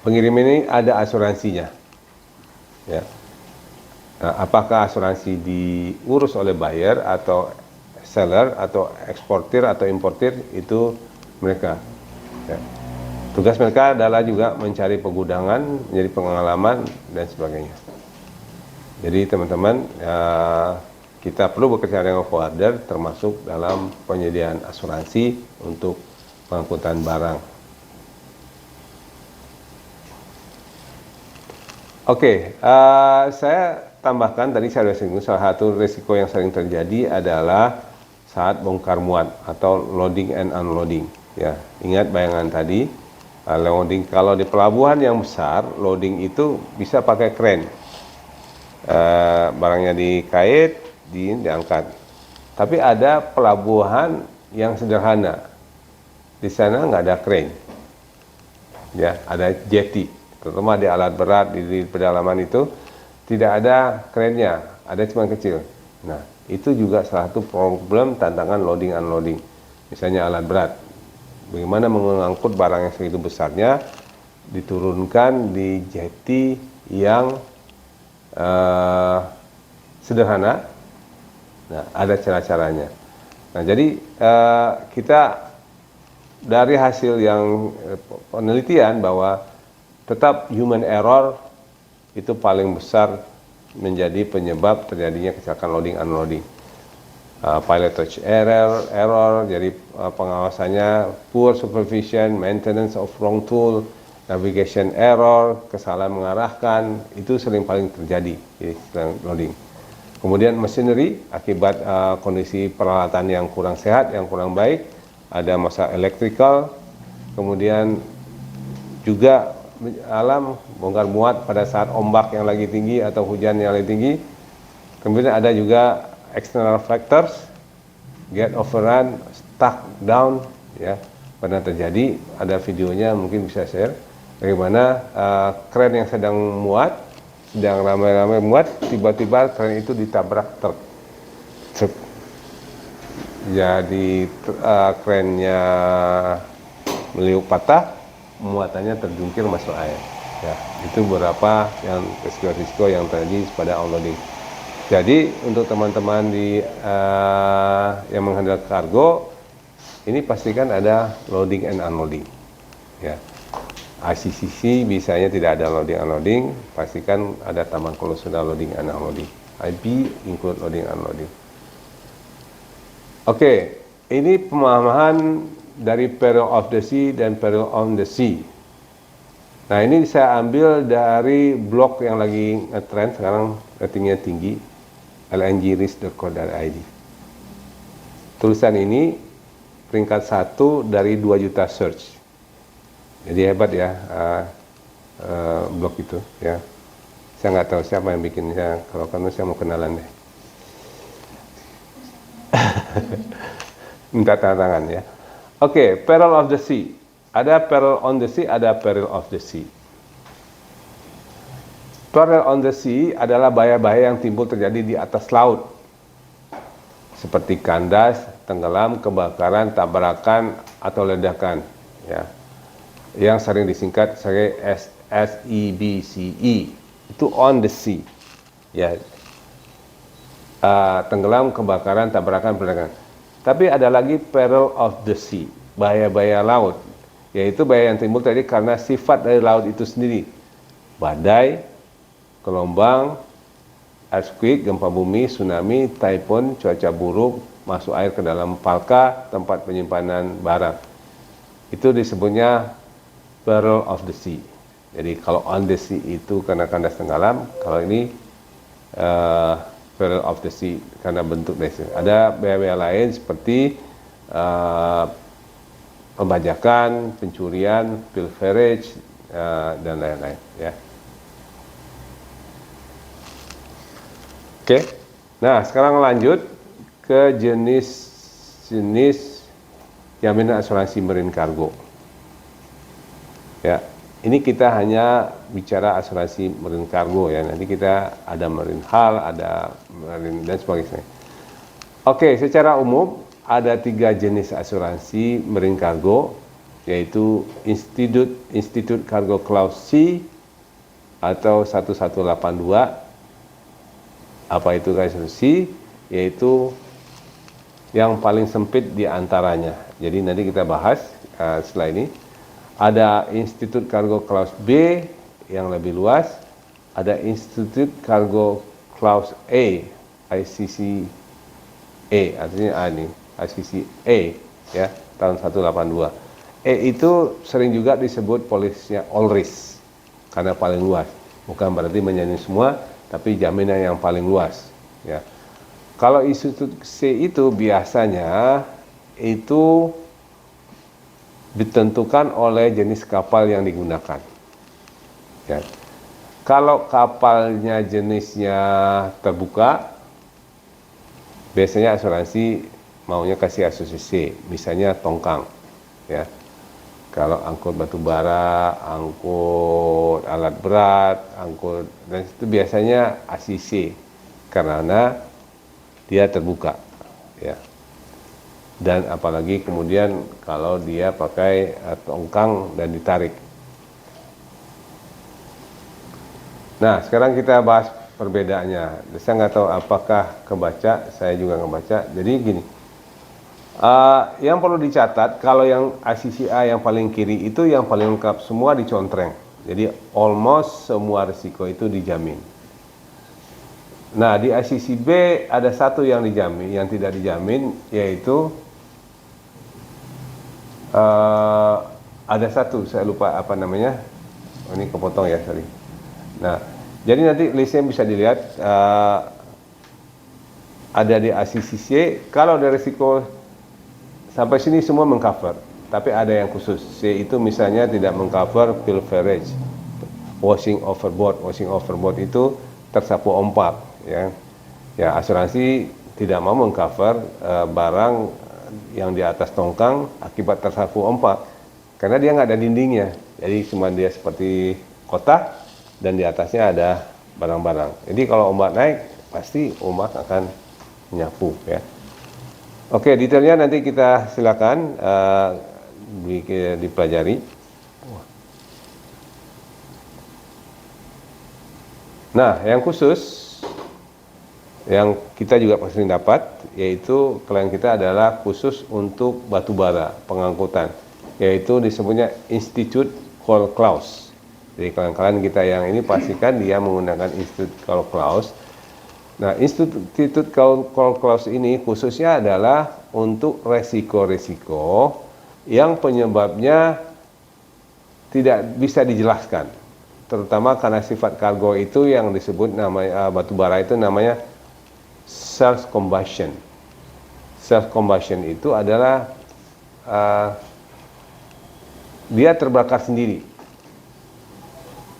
pengirim ini ada asuransinya, ya. Nah, apakah asuransi diurus oleh buyer atau seller atau eksportir atau importir, itu mereka, ya. Tugas mereka adalah juga mencari pegudangan, menjadi pengalaman dan sebagainya. Jadi teman-teman, kita perlu bekerja dengan forwarder, termasuk dalam penyediaan asuransi untuk pengangkutan barang. Oke, saya tambahkan, tadi saya sudah singgung, salah satu risiko yang sering terjadi adalah saat bongkar muat atau loading and unloading, ya. Ingat bayangan tadi, loading kalau di pelabuhan yang besar, loading itu bisa pakai crane, barangnya dikait, diangkat. Tapi ada pelabuhan yang sederhana, di sana nggak ada crane, ya, ada jetty, terutama di alat berat di pedalaman itu tidak ada crane-nya, ada cuma kecil. Nah, itu juga salah satu problem tantangan loading unloading. Misalnya alat berat, bagaimana mengangkut barang yang segitu besarnya diturunkan di jetty yang sederhana. Nah, ada cara-caranya. Nah, jadi kita dari hasil yang penelitian bahwa tetap human error itu paling besar menjadi penyebab terjadinya kecelakaan loading unloading. pilotage error, jadi pengawasannya poor supervision, maintenance of wrong tool, navigation error, kesalahan mengarahkan, itu sering paling terjadi di loading. Kemudian machinery, akibat kondisi peralatan yang kurang sehat, yang kurang baik, ada masalah electrical, kemudian juga alam bongkar muat pada saat ombak yang lagi tinggi atau hujan yang lagi tinggi. Kemudian ada juga external factors, gate overrun, stuck down, ya pernah terjadi. Ada videonya, mungkin bisa share bagaimana kren yang sedang muat, sedang ramai-ramai muat, tiba-tiba kren itu ditabrak truk. Jadi krennya meliuk patah, muatannya terjungkir masuk air. Ya, itu beberapa yang risiko-risiko yang terjadi pada unloading. Jadi untuk teman-teman yang menghandle kargo, ini pastikan ada loading and unloading. Ya, ICCC biasanya tidak ada loading unloading, pastikan ada taman kolosal loading and unloading. IB include loading and unloading. Oke, ini pemahaman dari peril of the sea dan peril on the sea. Nah, ini saya ambil dari blog yang lagi ngetrend sekarang, ratingnya tinggi, lngrisk.co.id. Tulisan ini peringkat 1 dari 2 juta search. Jadi hebat ya blog itu ya. Saya nggak tahu siapa yang bikinnya, kalau kamu saya mau kenalan deh. Minta tangan ya. Oke, peril of the sea. Ada peril on the sea, ada peril of the sea. Peril on the sea adalah bahaya-bahaya yang timbul terjadi di atas laut. Seperti kandas, tenggelam, kebakaran, tabrakan, atau ledakan. Ya. Yang sering disingkat sebagai SEBCE. Itu on the sea. Ya. Tenggelam, kebakaran, tabrakan, ledakan. Tapi ada lagi peril of the sea, bahaya-bahaya laut, yaitu bahaya yang timbul tadi karena sifat dari laut itu sendiri. Badai, gelombang, earthquake, gempa bumi, tsunami, typhoon, cuaca buruk, masuk air ke dalam palka, tempat penyimpanan barang. Itu disebutnya peril of the sea. Jadi kalau on the sea itu karena kandas tenggelam, kalau ini peril of the sea karena bentuk desa. Ada bahaya lain seperti pembajakan, pencurian, pilferage, dan lain-lain. Ya. Oke. Nah, sekarang lanjut ke jenis-jenis jaminan asuransi marine cargo. Ya. Ini kita hanya bicara asuransi marine cargo ya. Nanti kita ada marine hull, ada marine dan sebagainya. Oke, secara umum ada 3 jenis asuransi marine cargo, yaitu Institute Cargo Clause C atau 1182. Apa itu asuransi? Yaitu yang paling sempit di antaranya. Jadi nanti kita bahas setelah ini. Ada Institute Cargo Clause B yang lebih luas, ada Institute Cargo Clause A, ICCA, artinya A ini, ICCA ya, tahun 182. E itu sering juga disebut polisnya all risk karena paling luas. Bukan berarti menjamin semua, tapi jaminan yang paling luas ya. Kalau Institute C itu biasanya itu ditentukan oleh jenis kapal yang digunakan. Ya. Kalau kapalnya jenisnya terbuka, biasanya asuransi maunya kasih asuransi, misalnya tongkang. Ya. Kalau angkut batu bara, angkut alat berat, angkut dan itu biasanya ACC karena dia terbuka. Ya. Dan apalagi kemudian kalau dia pakai tongkang dan ditarik. Nah, sekarang kita bahas perbedaannya. Saya nggak tahu apakah kebaca, saya juga ngebaca. Jadi gini, yang perlu dicatat, kalau yang ICCA yang paling kiri itu yang paling lengkap, semua dicontreng. Jadi almost semua risiko itu dijamin. Nah, di ICCB ada satu yang dijamin, yang tidak dijamin, yaitu ada satu, saya lupa apa namanya. Oh, ini kepotong ya, sorry. Nah, jadi nanti listnya bisa dilihat, ada di ACCC. Kalau ada risiko sampai sini semua mengcover, tapi ada yang khusus. C itu misalnya tidak mengcover pilferage, washing overboard. Washing overboard itu tersapu ombak, ya. Ya, asuransi tidak mau mengcover barang yang di atas tongkang akibat tersapu ombak, karena dia nggak ada dindingnya. Jadi cuma dia seperti kotak dan di atasnya ada barang-barang. Jadi kalau ombak naik, pasti ombak akan menyapu, ya. Oke, detailnya nanti kita silakan dipelajari. Nah, yang khusus yang kita juga pasti dapat, yaitu klien kita adalah khusus untuk batu bara pengangkutan, yaitu disebutnya Institute Call Clause. Jadi klien kita yang ini pastikan dia menggunakan Institute Call Clause. Nah, Institute Call Clause ini khususnya adalah untuk resiko-resiko yang penyebabnya tidak bisa dijelaskan, terutama karena sifat kargo itu yang disebut namanya batu bara itu namanya self combustion. Self combustion itu adalah dia terbakar sendiri.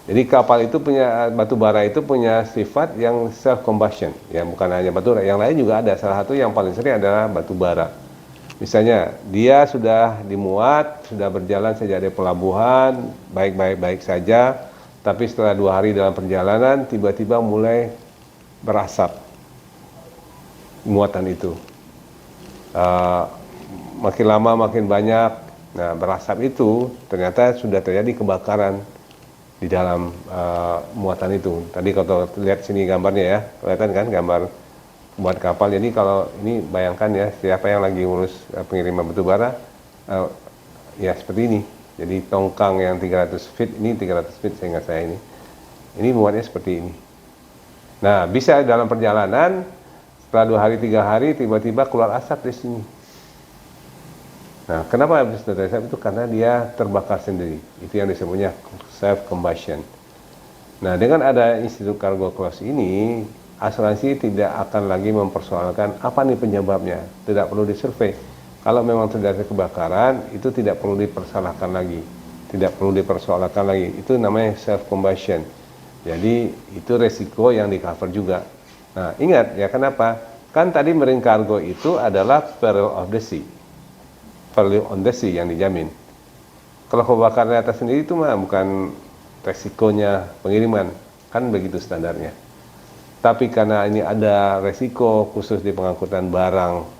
Jadi kapal itu punya, batu bara itu punya sifat yang self combustion, ya, bukan hanya batu bara, yang lain juga ada. Salah satu yang paling sering adalah batu bara. Misalnya dia sudah dimuat, sudah berjalan sejak dari pelabuhan, baik saja, tapi setelah 2 hari dalam perjalanan tiba-tiba mulai berasap muatan itu. Makin lama makin banyak. Nah, berasap itu ternyata sudah terjadi kebakaran di dalam muatan itu. Tadi kalau lihat sini gambarnya, ya, kelihatan kan gambar buat kapal. Jadi kalau ini bayangkan, ya, siapa yang lagi ngurus pengiriman batu bara, ya seperti ini. Jadi tongkang yang 300 feet, ini 300 feet seingat saya ini muatnya seperti ini. Nah, bisa dalam perjalanan setelah 2 hari 3 hari tiba-tiba keluar asap di sini. Nah, kenapa bisa terjadi asap itu? Karena dia terbakar sendiri. Itu yang disebutnya self combustion. Nah, dengan ada Institute Cargo Clause ini, asuransi tidak akan lagi mempersoalkan apa nih penyebabnya. Tidak perlu disurvei. Kalau memang terjadi kebakaran, itu tidak perlu dipersalahkan lagi. Tidak perlu dipersoalkan lagi. Itu namanya self combustion. Jadi itu resiko yang di cover juga. Nah, ingat ya, kenapa? Kan tadi marine cargo itu adalah peril of the sea. Peril on the sea yang dijamin. Kalau kebakaran atas sendiri itu mah bukan resikonya pengiriman, kan begitu standarnya. Tapi karena ini ada resiko khusus di pengangkutan barang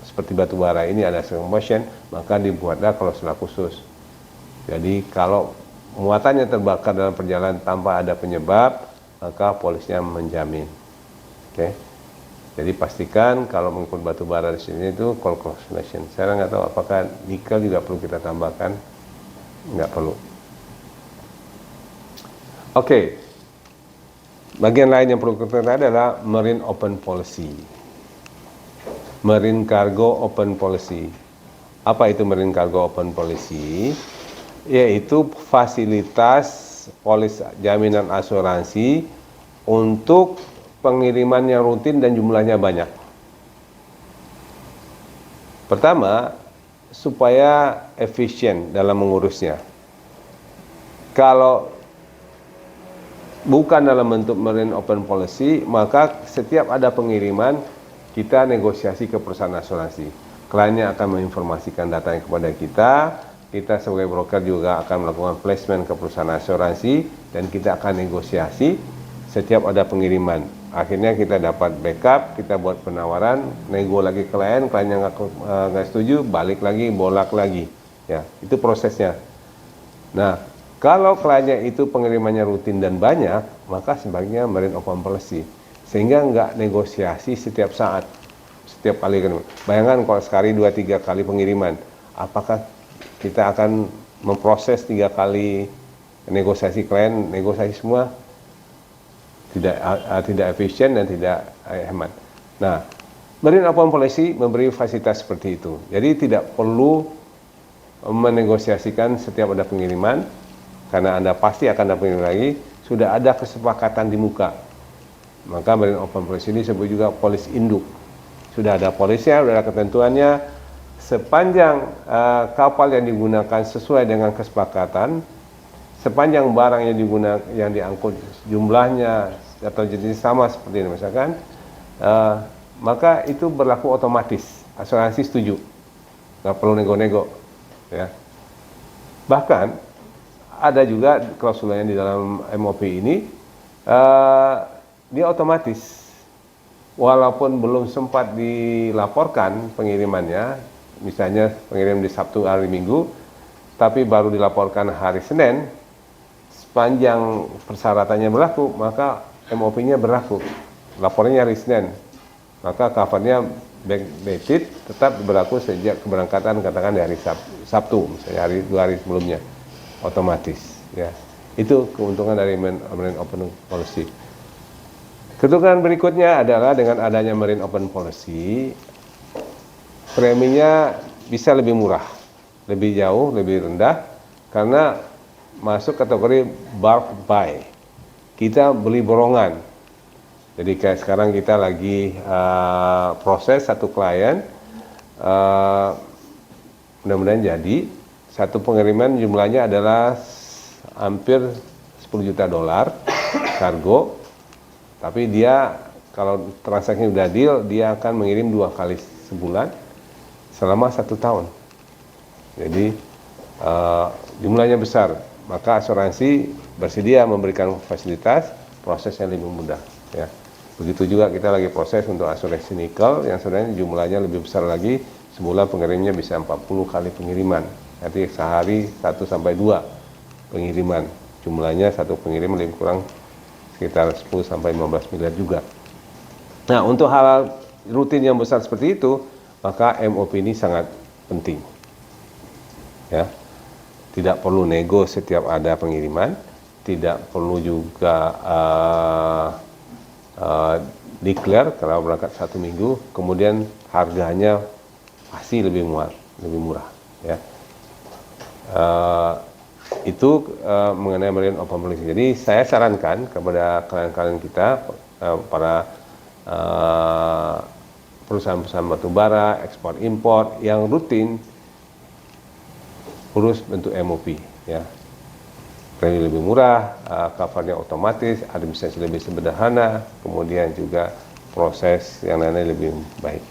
seperti batu bara ini ada self combustion, maka dibuatlah klausul khusus. Jadi kalau muatannya terbakar dalam perjalanan tanpa ada penyebab, maka polisnya menjamin. Oke. Jadi pastikan kalau mengangkut batu bara di sini itu call calculation. Saya nggak tahu apakah nikel juga perlu kita tambahkan, nggak perlu. Oke. Bagian lain yang perlu kita tahu adalah marine open policy. Marine cargo open policy. Apa itu marine cargo open policy? Yaitu fasilitas polis jaminan asuransi untuk pengiriman yang rutin dan jumlahnya banyak. Pertama, supaya efisien dalam mengurusnya. Kalau bukan dalam bentuk marine open policy, maka setiap ada pengiriman kita negosiasi ke perusahaan asuransi. Kliennya akan menginformasikan datanya kepada kita. Kita sebagai broker juga akan melakukan placement ke perusahaan asuransi dan kita akan negosiasi setiap ada pengiriman. Akhirnya kita dapat backup, kita buat penawaran, nego lagi klien yang nggak setuju, balik lagi, bolak lagi. Ya, itu prosesnya. Nah, kalau kliennya itu pengirimannya rutin dan banyak, maka sebaiknya marine open policy. Sehingga nggak negosiasi setiap saat, setiap kali. Bayangkan kalau sekali 2-3 kali pengiriman, apakah kita akan memproses 3 kali negosiasi klien, negosiasi semua? tidak efisien dan tidak hemat. Nah, Marine Open Policy memberi fasilitas seperti itu. Jadi tidak perlu menegosiasikan setiap ada pengiriman, karena Anda pasti akan ada pengiriman lagi, sudah ada kesepakatan di muka. Maka Marine Open Policy ini disebut juga polis induk. Sudah ada polisnya, sudah ada ketentuannya, sepanjang kapal yang digunakan sesuai dengan kesepakatan, sepanjang barang yang diangkut jumlahnya atau jenis sama seperti ini misalkan, maka itu berlaku otomatis. Asuransi setuju, nggak perlu nego-nego, ya. Bahkan ada juga klausulnya di dalam MOP ini, dia otomatis, walaupun belum sempat dilaporkan pengirimannya, misalnya pengirim di Sabtu hari Minggu, tapi baru dilaporkan hari Senin, sepanjang persyaratannya berlaku, maka MOP-nya berlaku. Laporannya hari Senin, maka covernya backdated tetap berlaku sejak keberangkatan, katakan dari Sabtu, misalnya 2 hari sebelumnya, otomatis. Ya, itu keuntungan dari Marine Open Policy. Keuntungan berikutnya adalah dengan adanya Marine Open Policy, preminya bisa lebih murah, lebih jauh, lebih rendah, karena masuk kategori bulk buy. Kita beli borongan. Jadi kayak sekarang kita lagi proses satu klien, mudah-mudahan jadi, satu pengiriman jumlahnya adalah hampir 10 juta dolar kargo, tapi dia kalau transaksi udah deal, dia akan mengirim 2 kali sebulan selama 1 tahun. Jadi jumlahnya besar, maka asuransi bersedia memberikan fasilitas, prosesnya lebih mudah, ya. Begitu juga kita lagi proses untuk asuransi nikel yang sebenarnya jumlahnya lebih besar lagi, sebulan pengirimnya bisa 40 kali pengiriman. Nanti sehari 1 sampai 2 pengiriman. Jumlahnya satu pengirim lebih kurang sekitar 10 sampai 15 miliar juga. Nah, untuk hal rutin yang besar seperti itu, maka MOP ini sangat penting. Ya. Tidak perlu nego setiap ada pengiriman, tidak perlu juga declare kalau berangkat 1 minggu, kemudian harganya pasti lebih murah, ya. Itu mengenai Marine Open Policy. Jadi saya sarankan kepada klien-klien kita, para perusahaan-perusahaan batubara, ekspor impor yang rutin, urus bentuk MOP, ya. Premi lebih murah, covernya otomatis, administrasi lebih sederhana, kemudian juga proses yang lainnya lebih baik.